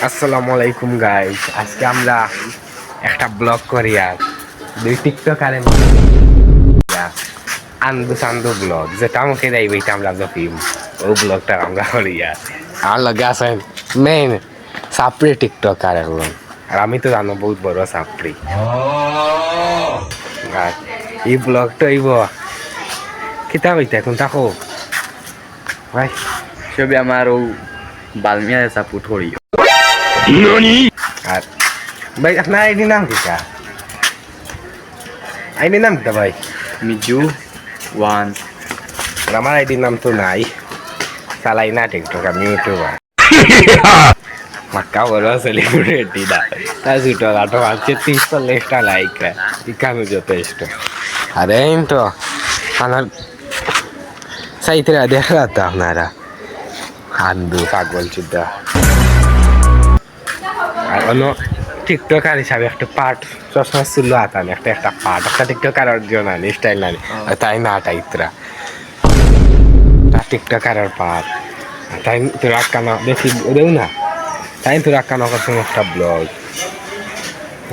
আসসালামু আলাইকুম গাইস, আজকে আমরা একটা ব্লগ করি আর দুই টিকটকারে আন্দু সান্দু ব্লগ যেটা আমাকে দেয় বইটা আমরা জপিম ও ব্লগটা আমরা করি আর আমার লগে আছেন মেইন সাপড়ি টিকটকার এখন আর আমি তো জানো বহুত বড় সাপড়ি আর এই ব্লগটা হইব কিতা হইতে এখন থাকো ভাই সবে আমার ও বালমিয়া সাপোর্ট করি আর ভাই আপনার আইডি নাম কিটা আইডি নাম কিটা ভাই মিজু ওয়ান আর আমার আইডির নাম তো নাই চালাই না টিকটক আমি ইউটিউবার মাক্কা বড় সেলিব্রিটি না তাই ছোট খাটো আছে 30-40টা লাইক এখানে যথেষ্ট আরে তো আমার সাইতে দেখা তো আপনারা আন্দু পাগল চুদা আর অন্য টিকটকার হিসাবে একটা পার্ট সবসময় ছিল আতান একটা পার্ট একটা টিকটকার অর্জন আনি স্টাইল আনি তাই না টাইতরা টিকটকার পার্ট তাই তোর আটকানো দেখি দেও না তাই তোর আটকানো করছো একটা ব্লগ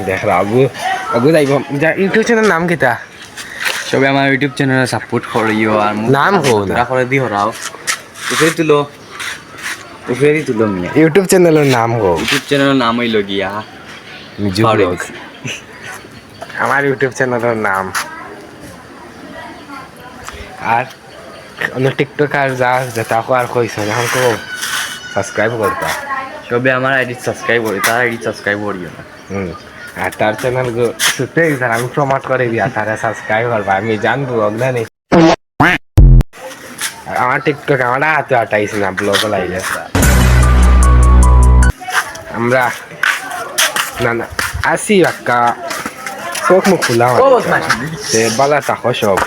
দেখ আগু আগু যাইব ইউটিউব চ্যানেল নাম কিতা সবে আমার ইউটিউব চ্যানেলে সাপোর্ট করিও আর নাম কও না করে দি হরাও উপরে তুলো উপরে তুলো মিয়া ইউটিউব চ্যানেলের নাম কও ইউটিউব চ্যানেলের নাম হইল গিয়া মিজু ব্লগ আমার ইউটিউব চ্যানেলের নাম আর অন্য টিকটকার যা যেটা আর কইছ এখন কো সাবস্ক্রাইব করতা সবে আমার আইডি সাবস্ক্রাইব করি তার আইডি সাবস্ক্রাইব করিও না আর তার চ্যানেল গো সুতে স্যার আমি প্রমোট করে দিয়া তারা সাবস্ক্রাইব করবা আমি জানবো অগ্নানি আমার টিকটক আমার হাতে আটাইছে না ব্লগ লাইলে আমরা না না আসি বাক্কা চোখ মুখ খোলা বালা থাকো সব